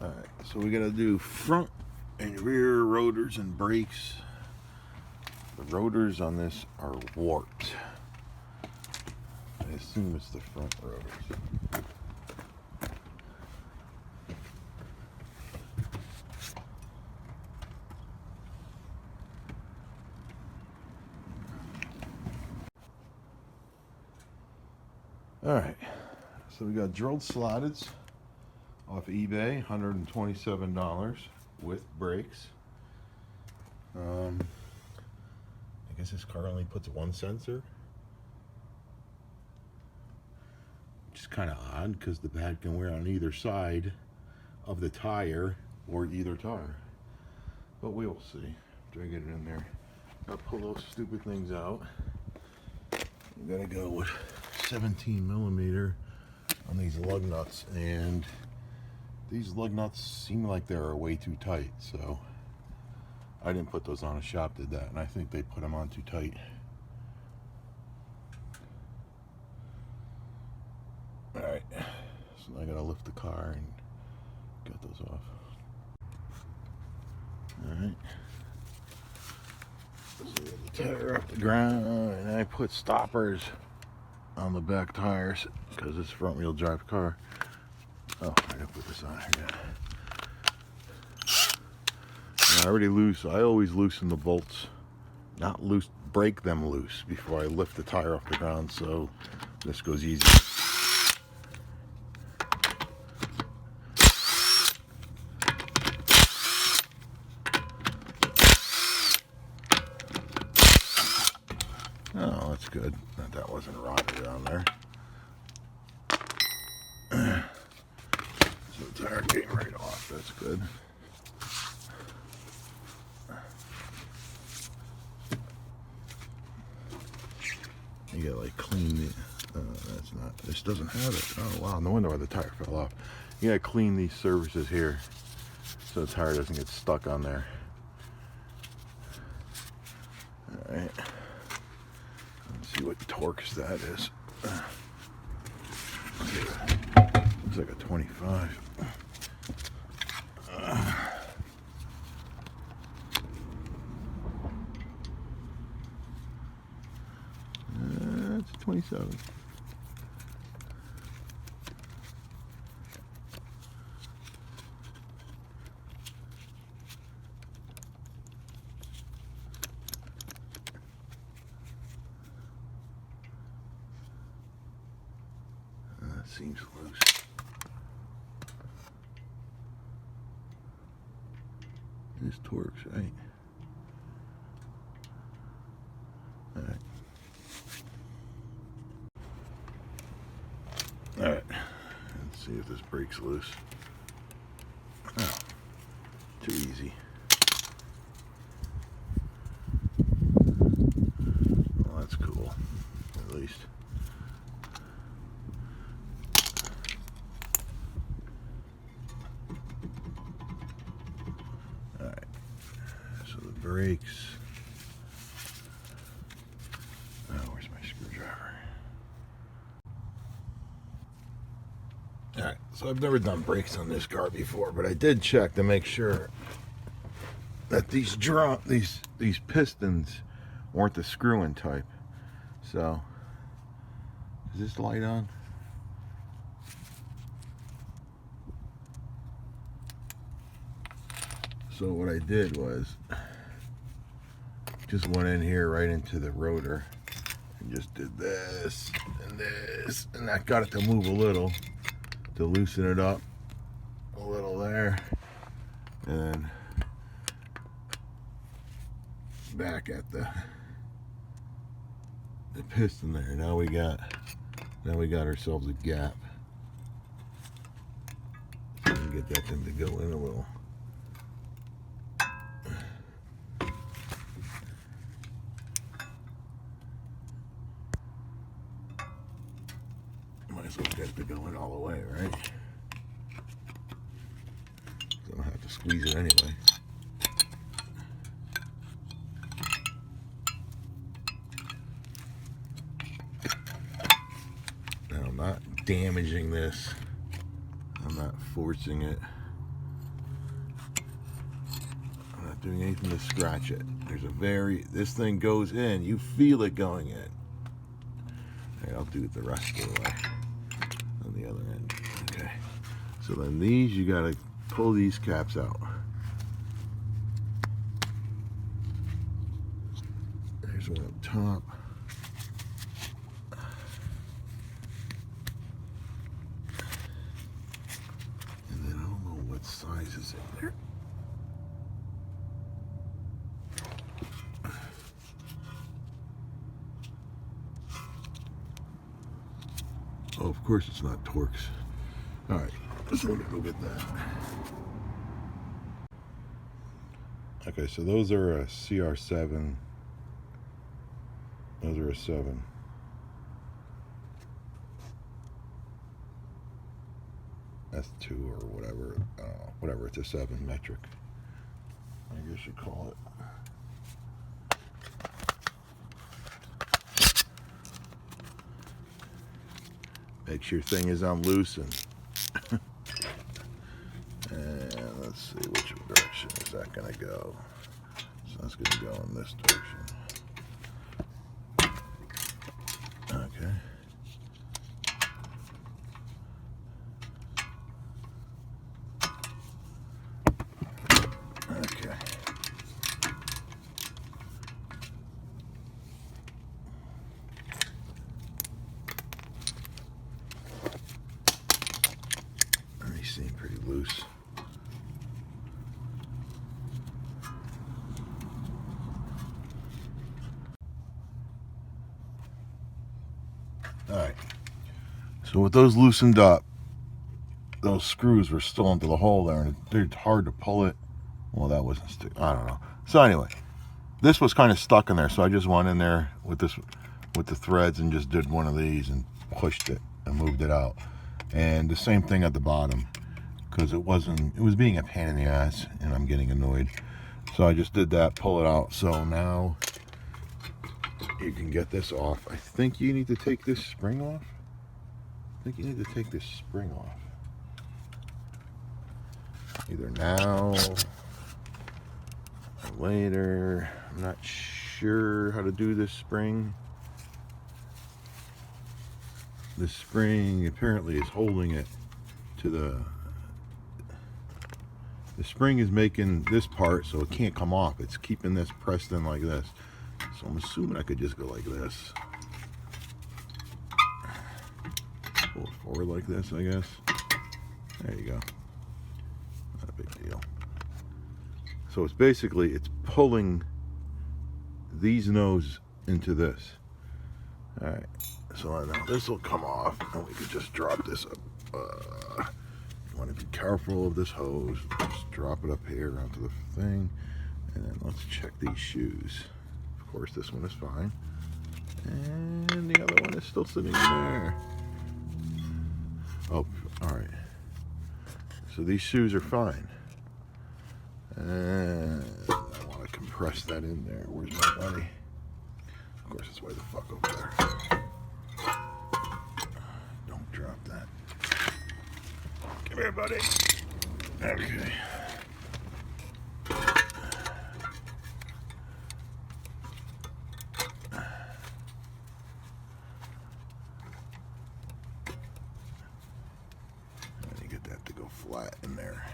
Alright, so we gotta do front and rear rotors and brakes. The rotors on this are warped. I assume it's the front rotors. Alright, so we got drilled slotteds off eBay, $127 with brakes. I guess this car only puts one sensor, which is kind of odd because the pad can wear on either side of the tire or either tire. But we will see after I get it in there. Gotta pull those stupid things out. You gotta go with 17 millimeter on these lug nuts, and these lug nuts seem like they're way too tight, so I didn't put those on. A shop did that, and I think they put them on too tight. Alright, so now I gotta lift the car and get those off. Alright, so get the tire off the ground, and I put stoppers on the back tires because it's a front wheel drive car. Oh, I gotta put this on here. I always loosen the bolts, not loose, break them loose before I lift the tire off the ground, so this goes easy. Oh, that's good. That wasn't rotted down there. So the tire came right off. That's good. You gotta like clean it. That's not. This doesn't have it. Oh wow! No wonder why the tire fell off. You gotta clean these surfaces here so the tire doesn't get stuck on there. All right. Let's see what Torx that is. Looks like a 25. It's a 27. Seems loose. This Torx, right? All right. All right. Let's see if this brake's loose. Oh, too easy. Well, that's cool, at least. Brakes. Oh, where's my screwdriver? Alright, so I've never done brakes on this car before, but I did check to make sure that these pistons weren't the screw-in type. So, is this light on? So what I did was just went in here right into the rotor and just did this, and that got it to move a little to loosen it up a little there, and then back at the piston there. Now we got ourselves a gap. So we can get that thing to go in a little. Might as well get it to go in all the way, right? So I don't have to squeeze it anyway. Now I'm not damaging this. I'm not forcing it. not doing anything to scratch it. This thing goes in, you feel it going in. All right, I'll do it the rest of the way on the other end. Okay, so then these, you gotta pull these caps out. There's one up top. And then I don't know what size is in there. Oh, of course it's not Torx. All right, let's go get that. Okay, so those are a CR7. Those are a 7. S2 or whatever. I don't know. Whatever, it's a 7 metric, I guess you call it. Make sure your thing is unloosened. And let's see, which direction is that going to go? So that's going to go in this direction. Okay. Okay. They seem pretty loose. Alright, so with those loosened up, those screws were still into the hole there, and they're hard to pull it. Well, that wasn't stick. I don't know. So anyway, this was kind of stuck in there, so I just went in there with the threads and just did one of these and pushed it and moved it out. And the same thing at the bottom, because it was being a pain in the ass, and I'm getting annoyed. So I just did that, pull it out. So now you can get this off. I think you need to take this spring off. Either now or later. I'm not sure how to do this spring. This spring apparently is holding it to the spring is making this part so it can't come off. It's keeping this pressed in like this. So I'm assuming I could just go like this. Pull it forward like this, I guess. There you go. Not a big deal. So it's basically, it's pulling these nose into this. Alright, so now this will come off and we could just drop this up. You want to be careful of this hose. Just drop it up here onto the thing. And then let's check these shoes. Of course, this one is fine. And the other one is still sitting in there. Oh, alright. So these shoes are fine. And I want to compress that in there. Where's my buddy? Of course, it's way the fuck over there. Don't drop that. Come here, buddy. Okay. Flat in there.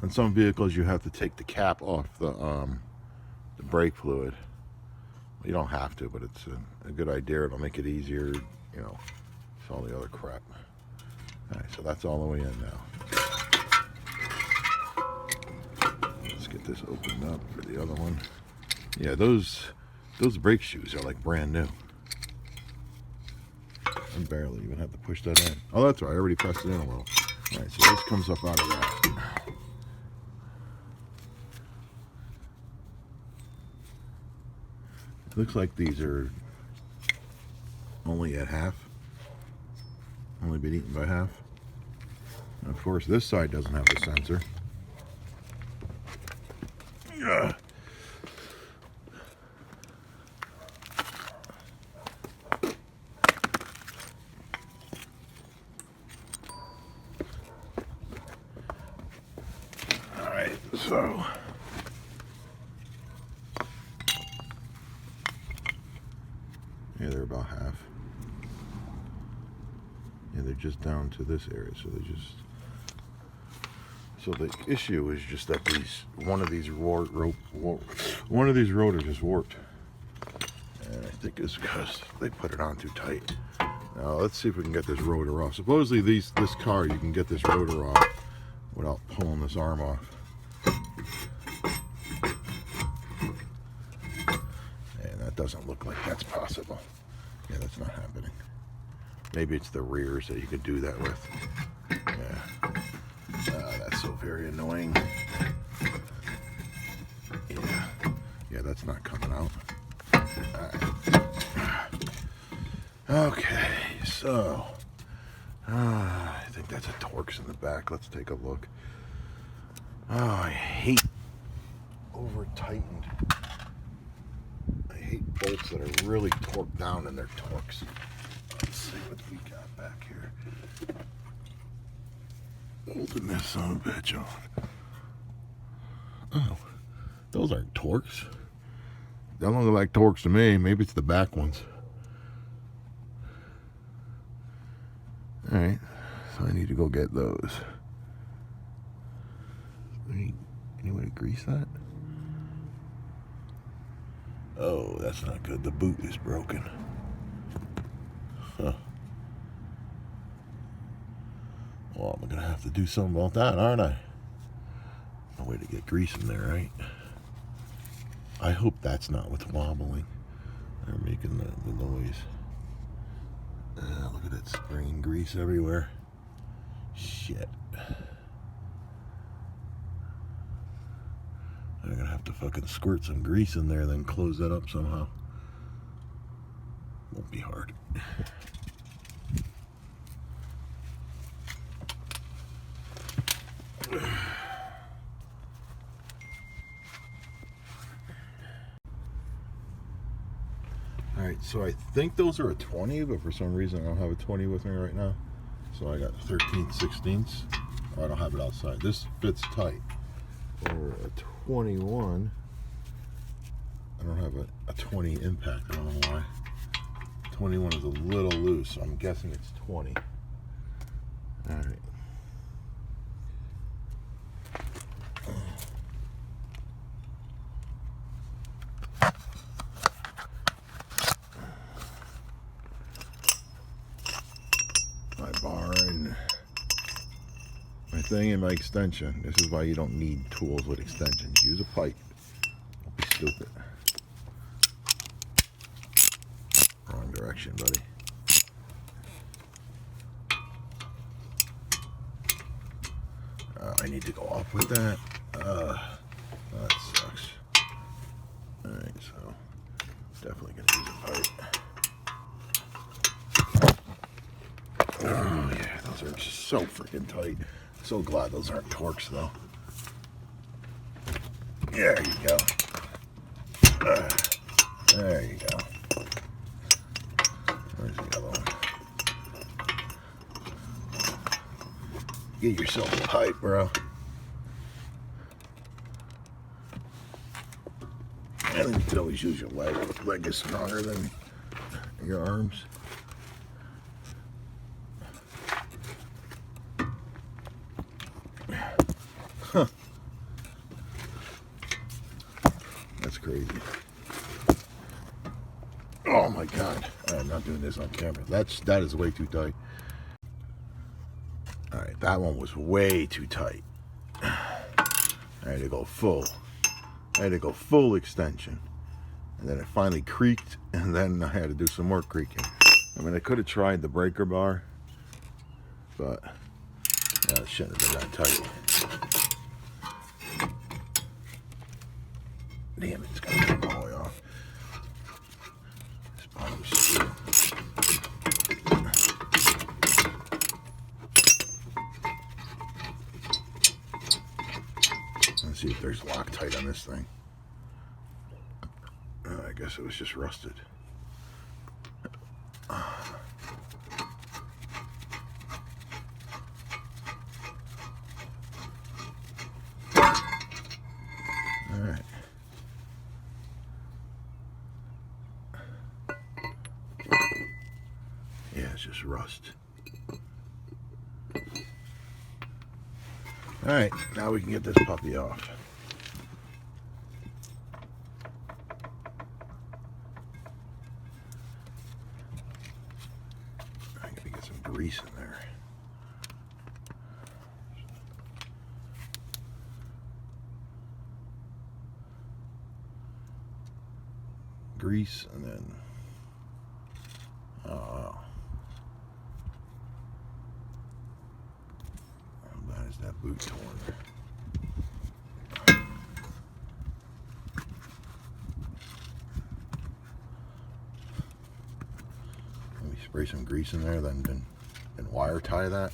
On some vehicles you have to take the cap off the brake fluid. Well, you don't have to, but it's a good idea. It'll make it easier, you know. It's all the other crap. Alright, so that's all the way in now. Let's get this opened up for the other one. Yeah, those brake shoes are like brand new. I barely even have to push that in. Oh, that's right. I already pressed it in a little. All right, so this comes up out of that. It looks like these are only at half. Only been eaten by half. And of course, this side doesn't have the sensor. Ugh. So yeah, they're about half. Yeah, they're just down to this area, so they just. So the issue is just that one of these rotors is warped, and I think it's because they put it on too tight. Now let's see if we can get this rotor off. Supposedly this car, you can get this rotor off without pulling this arm off. And that doesn't look like that's possible. Yeah, that's not happening. Maybe it's the rears that you could do that with. Yeah. That's so very annoying. Yeah, that's not coming out. Alright. Okay, so I think that's a Torx in the back. Let's take a look. Oh, I hate over-tightened. I hate bolts that are really torqued down in their Torx. Let's see what we got back here. Holding this son of a bitch on. Oh, those aren't Torx. They don't look like Torx to me. Maybe it's the back ones. Alright, so I need to go get those. Any way to grease that? Oh, that's not good. The boot is broken. Huh. Well, I'm gonna have to do something about that, aren't I? No way to get grease in there, right? I hope that's not what's wobbling or making the noise. Look at that spraying grease everywhere. Shit. I'm gonna have to fucking squirt some grease in there, then close that up somehow. Won't be hard. Alright, so I think those are a 20, but for some reason I don't have a 20 with me right now. So I got 13th, 16ths. Oh, I don't have it outside. This fits tight. Or a 21. I don't have a 20 impact. I don't know why. 21 is a little loose, so I'm guessing it's 20. Alright. My bar and my thing and my extension. This is why you don't need tools with extensions. Use a pipe. Don't be stupid. Wrong direction, buddy. I need to go up with that. That sucks. Alright, so definitely gonna use a pipe. Oh yeah, those are just so freaking tight. So glad those aren't Torx though. There you go. There you go. Where's the other one? Get yourself a pipe, bro. And you can always use your leg. Leg is stronger than your arms. Huh. That's crazy. Oh my God. I'm not doing this on camera. That is way too tight. Alright, that one was way too tight. I had to go full. I had to go full extension. And then it finally creaked, and then I had to do some more creaking. I mean, I could have tried the breaker bar, but it shouldn't have been that tight. Damn it, it's got to come all the way off. This bottom screw. Let's see if there's Loctite on this thing. I guess it was just rusted. loose rust. Alright, now we can get this puppy off. I gotta get some grease in there. Grease and then how bad is that boot torn? Let me spray some grease in there, then wire tie that.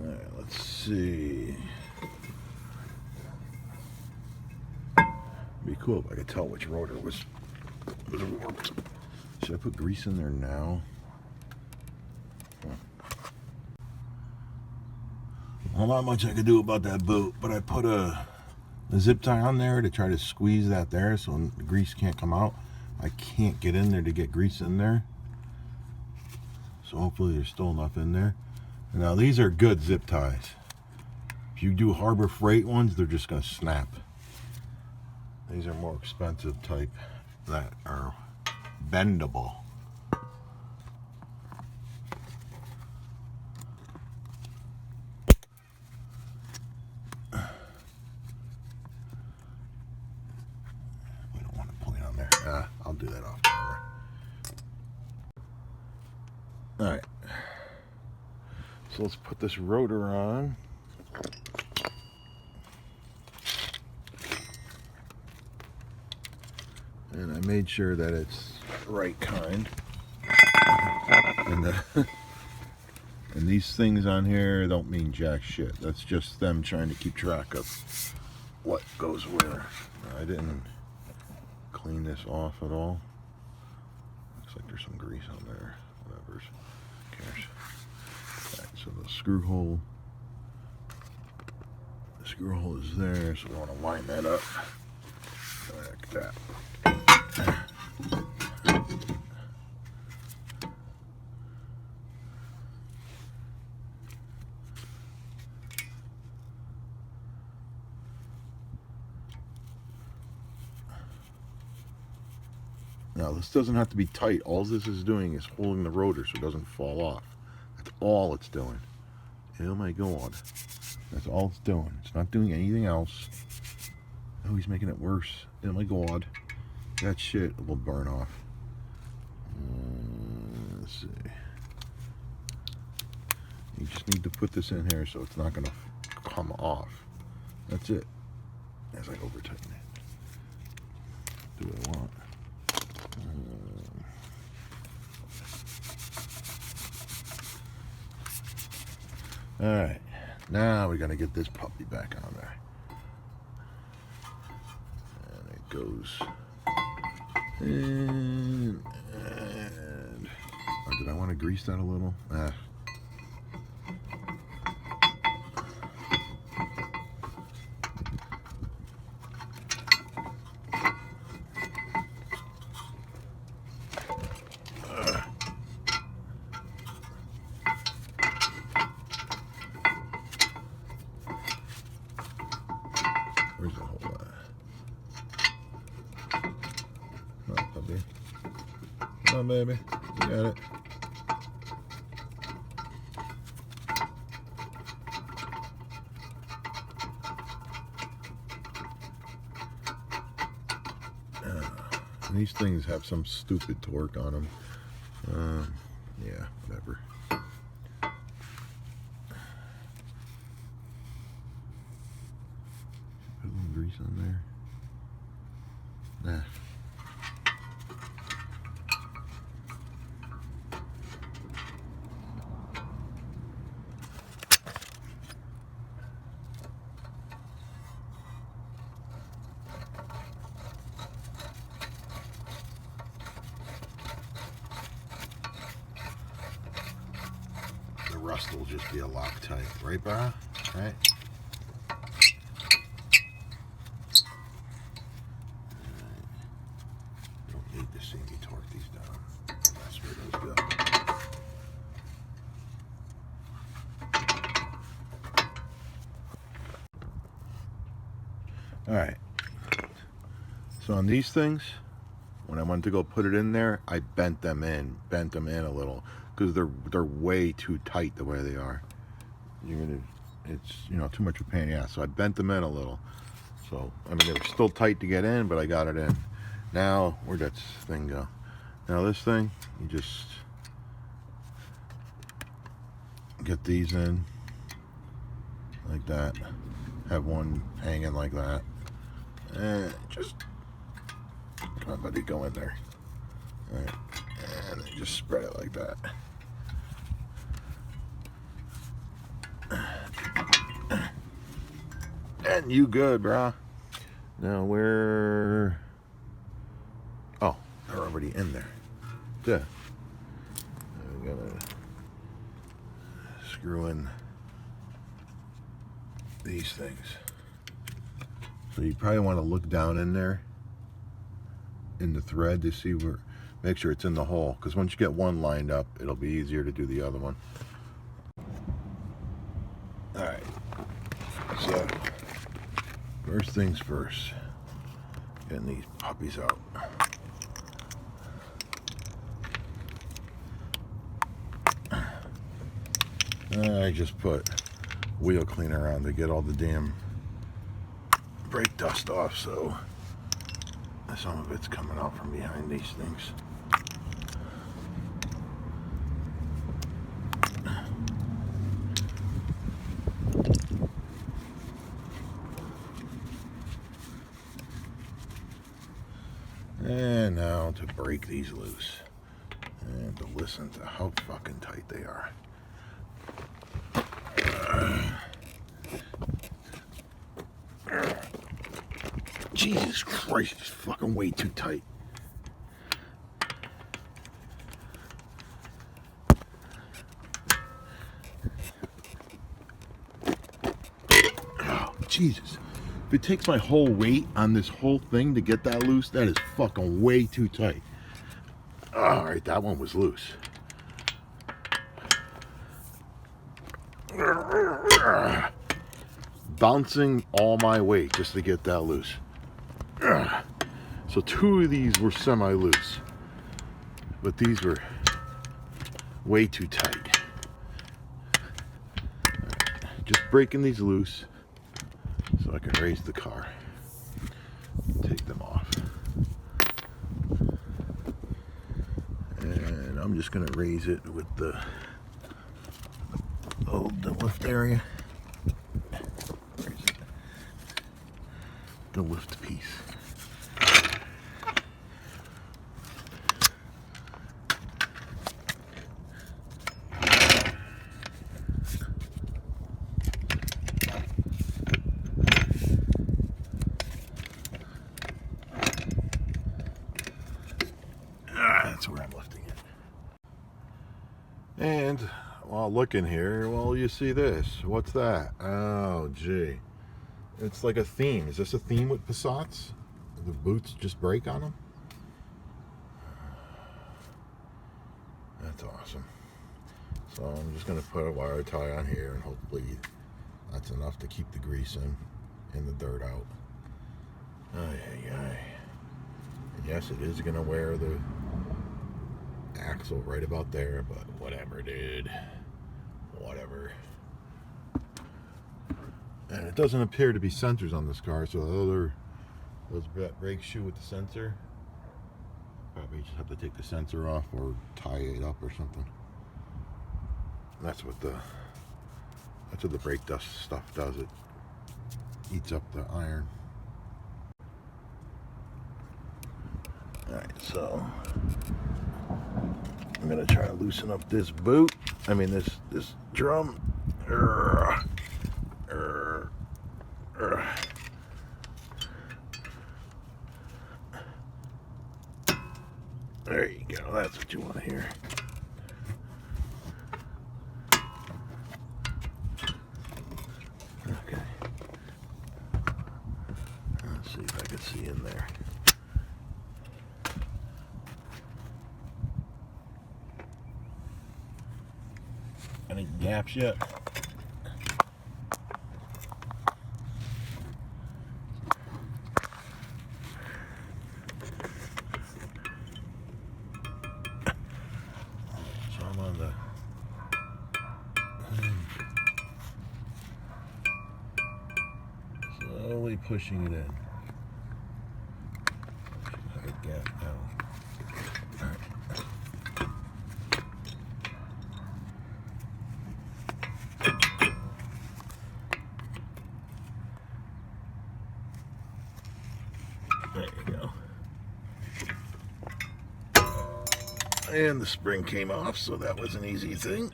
Alright, let's see. Be cool if I could tell which rotor was warped. Should I put grease in there now? Well, not much I could do about that boot, but I put a zip tie on there to try to squeeze that there so the grease can't come out. I can't get in there to get grease in there, so hopefully there's still enough in there. And now these are good zip ties. If you do Harbor Freight ones, they're just going to snap. These are more expensive type that are bendable. We don't want to pull it on there. I'll do that off camera. Alright. So let's put this rotor on. And I made sure that it's the right kind. And these things on here don't mean jack shit. That's just them trying to keep track of what goes where. I didn't clean this off at all. Looks like there's some grease on there. Whatever. Who cares? Alright, so the screw hole is there, so we want to line that up like that. Now this doesn't have to be tight. All this is doing is holding the rotor so it doesn't fall off. That's all it's doing. Oh my god. That's all it's doing. It's not doing anything else. Oh, he's making it worse. Oh my god. That shit will burn off. Let's see. You just need to put this in here so it's not going to come off. That's it. As I over tighten it. Do what I want. Alright. Now we're going to get this puppy back on there. And it goes. And oh, did I want to grease that a little? Where's the hole at? Come on, puppy. Come on, baby. You got it. These things have some stupid torque on them. Yeah, whatever. Put a little grease on there. Nah. The rust will just be a Loctite, right, Barra? Right? Alright. So on these things, when I went to go put it in there, I bent them in a little, because they're way too tight the way they are. It's too much of a pain in the ass. So I bent them in a little. So I mean, they were still tight to get in, but I got it in. Now where'd that thing go? Now this thing, you just get these in like that. Have one hanging like that, and just come on, buddy, go in there. All right, and then just spread it like that. And you good, brah. Now where? Oh, they're already in there. Yeah. I'm gonna screw in these things. So you probably want to look down in there in the thread to see where, make sure it's in the hole, because once you get one lined up, it'll be easier to do the other one. Alright, so first things first, getting these puppies out. I just put wheel cleaner on to get all the damn brake dust off, so some of it's coming out from behind these things. And now to break these loose and to listen to how fucking tight they are. Jesus Christ, it's fucking way too tight. Oh, Jesus. If it takes my whole weight on this whole thing to get that loose, that is fucking way too tight. Alright, that one was loose. Bouncing all my weight just to get that loose. So two of these were semi-loose, but these were way too tight. Just breaking these loose so I can raise the car. Take them off. And I'm just going to raise it with the lift area. Where is it? The lift piece. That's where I'm lifting it. And while looking here, well, you see this. What's that? Oh, gee. It's like a theme. Is this a theme with Passats? The boots just break on them? That's awesome. So I'm just going to put a wire tie on here, and hopefully that's enough to keep the grease in and the dirt out. Ay, ay, ay. And yes, it is going to wear the axle right about there, but whatever, dude. Whatever. And it doesn't appear to be sensors on this car, so those brake shoe with the sensor, probably just have to take the sensor off or tie it up or something. That's what the brake dust stuff does. It eats up the iron. Alright, so I'm gonna try to loosen up this boot. I mean this drum. There you go. That's what you want to hear. Okay. Let's see if I can see in there. Any gaps yet? on the slowly pushing it in. Gap now. There you go. And the spring came off, so that was an easy thing.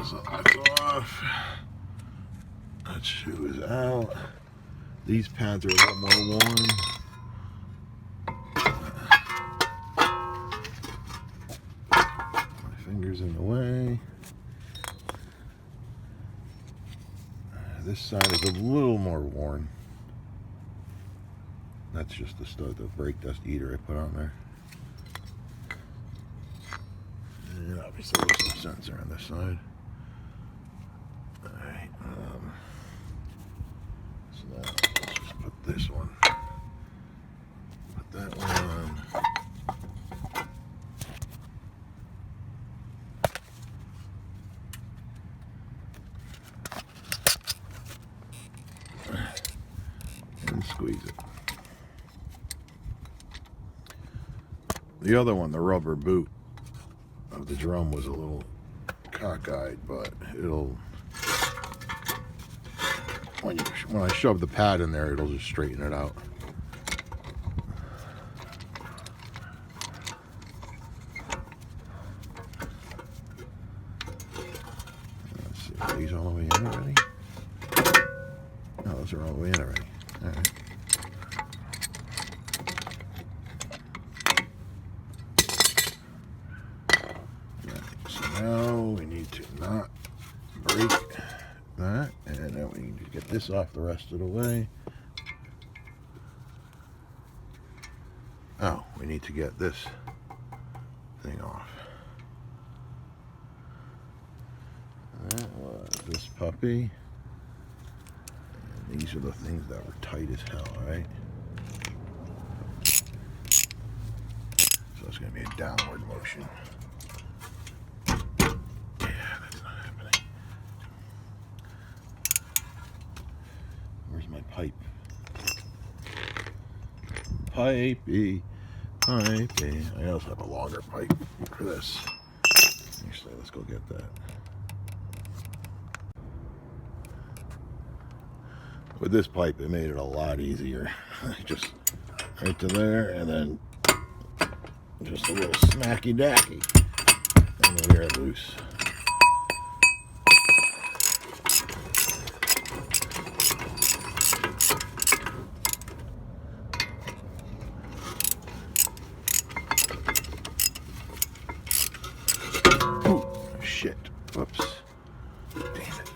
So that's off. That shoe is out. These pads are a lot more worn. My finger's in the way. This side is a little more worn. That's just the brake dust eater I put on there. And obviously there's some sensor on this side. Alright, so now let's just put this one. Put that one on. And squeeze it. The other one, the rubber boot of the drum, was a little cockeyed, but it'll, when I shove the pad in there, it'll just straighten it out. Let's see, are these all the way in already? No, those are all the way in already. All right. Now we need to not break that, and then we need to get this off the rest of the way. Oh, we need to get this thing off. That was this puppy. And these are the things that were tight as hell, right? So it's going to be a downward motion. My pipe. Pipey. Pipey. I also have a longer pipe for this. Actually, let's go get that. With this pipe, it made it a lot easier. Just right to there, and then just a little smacky dacky, and we're loose. Shit. Whoops. Damn it.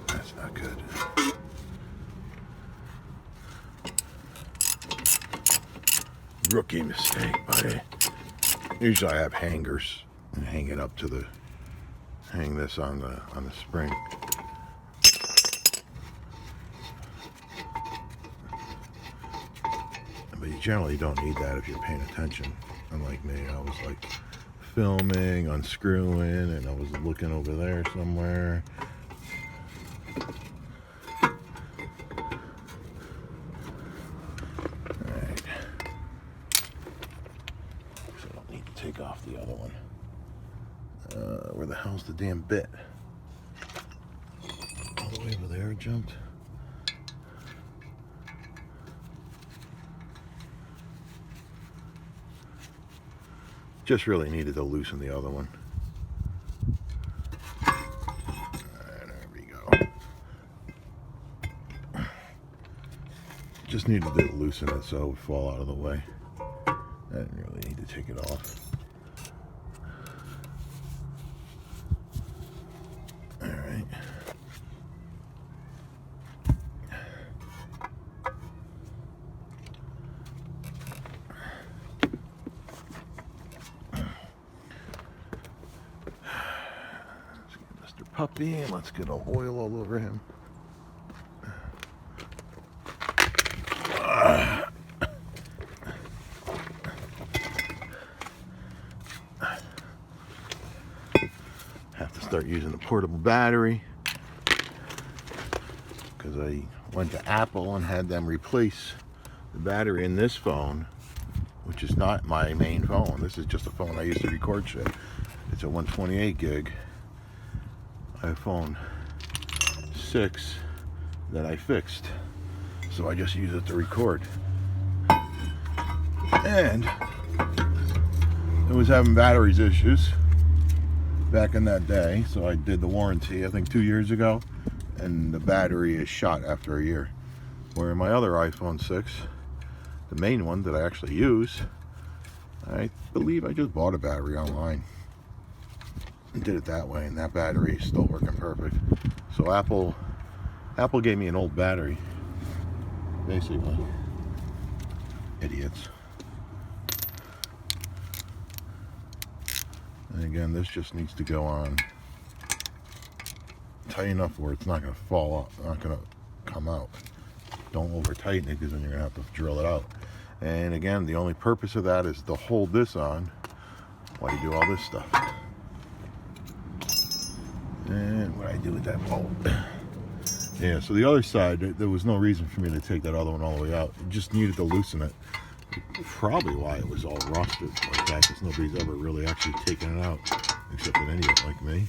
That's not good. Rookie mistake, buddy. Usually I have hangers and hang it up to the, hang this on the spring. But you generally don't need that if you're paying attention. Unlike me, I was like filming, unscrewing, and I was looking over there somewhere. Alright. So I don't need to take off the other one. Where the hell's the damn bit? All the way over there it jumped. Just really needed to loosen the other one. There we go. Just needed to loosen it so it would fall out of the way. I didn't really need to take it off. Alright. Mr. Puppy, and let's get oil all over him. Have to start using the portable battery because I went to Apple and had them replace the battery in this phone, which is not my main phone. This is just a phone I use to record shit. It's a 128 gig iPhone 6 that I fixed, so I just use it to record. And it was having batteries issues back in that day, so I did the warranty I think 2 years ago, and the battery is shot after a year. Where in my other iPhone 6, the main one that I actually use, I believe I just bought a battery online and did it that way, and that battery is still working perfect. So Apple gave me an old battery, basically. Idiots. And again, this just needs to go on tight enough where it's not going to fall off, not going to come out. Don't over tighten it, because then you're going to have to drill it out. And again, the only purpose of that is to hold this on while you do all this stuff. And what I do with that bolt. Yeah, so the other side, there was no reason for me to take that other one all the way out. It just needed to loosen it. Probably why it was all rusted like that, because nobody's ever really actually taken it out, except an idiot like me.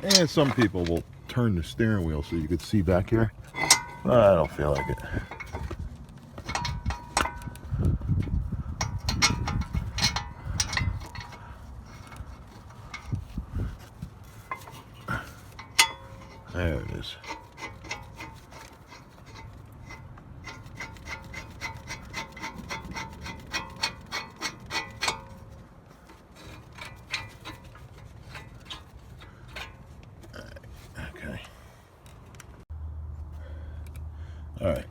And some people will turn the steering wheel so you could see back here. But I don't feel like it. There it is. Okay. Alright.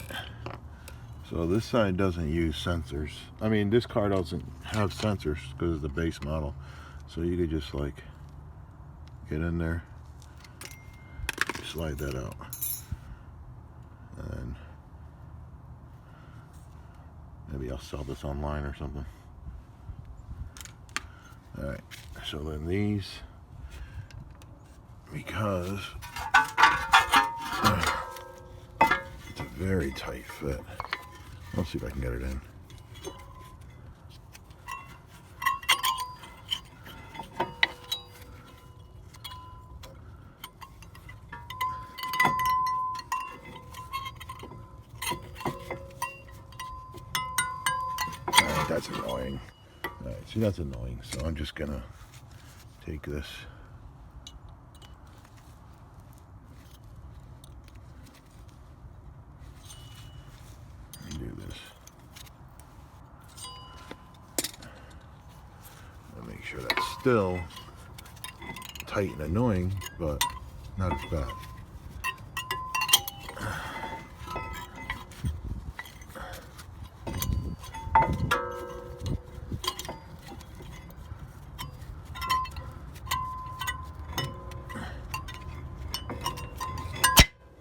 So this side doesn't use sensors. I mean, this car doesn't have sensors because it's the base model. So you could just like get in there, slide that out, and maybe I'll sell this online or something. Alright, so then these, because it's a very tight fit. Let's see if I can get it in. That's annoying. Alright, see, that's annoying. So I'm just gonna take this. And do this. And make sure that's still tight and annoying, but not as bad.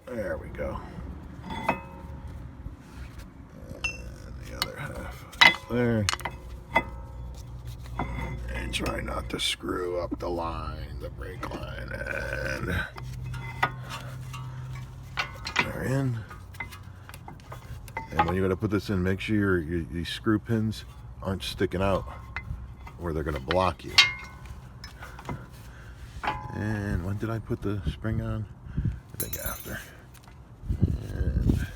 There we go. And the other half is there. And try not to screw up the line, the brake line, and they're in. And when you're going to put this in, make sure these screw pins aren't sticking out where they're going to block you. And when did I put the spring on? I think after. And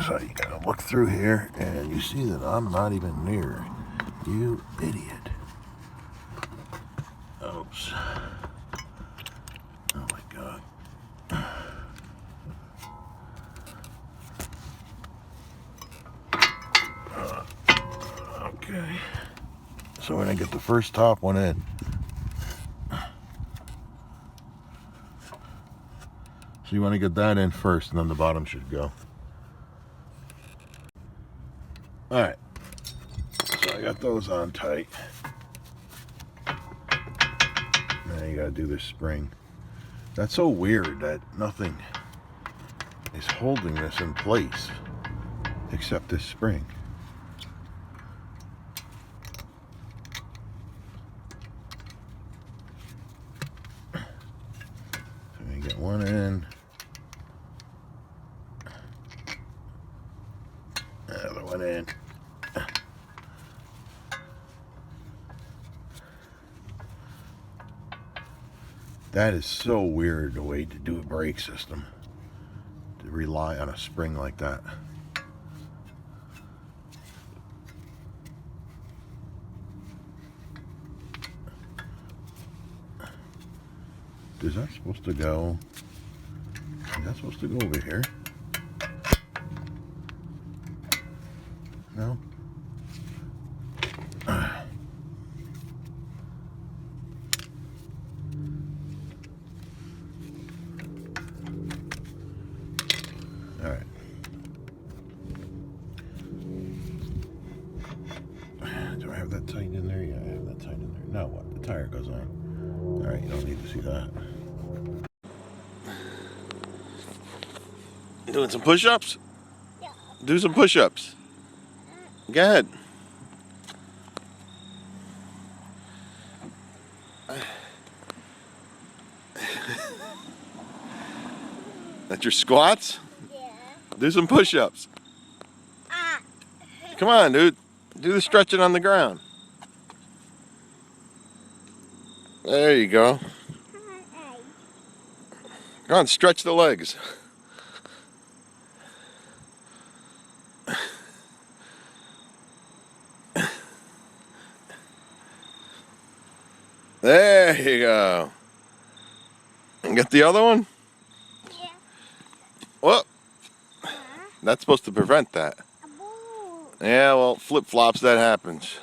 so you gotta look through here, and you see that I'm not even near. You idiot. Oops. Oh my God. Okay. So we're gonna get the first top one in. So you want to get that in first, and then the bottom should go. Alright. So I got those on tight. Now you gotta do this spring. That's so weird that nothing is holding this in place except this spring. So we get one in. Another one in. That is so weird the way to do a brake system. To rely on a spring like that. Is that supposed to go? Is that supposed to go over here? No? Alright. Do I have that tight in there? Yeah, I have that tight in there. Now what? The tire goes on. Alright, you don't need to see that. Doing some push-ups? Yeah. Do some push-ups. Go ahead. That's your squats? Yeah. Do some push-ups. Come on, dude. Do the stretching on the ground. There you go. Come on, stretch the legs. There you go. And get the other one? Yeah. Whoop. That's supposed to prevent that. Yeah, well, flip-flops, that happens.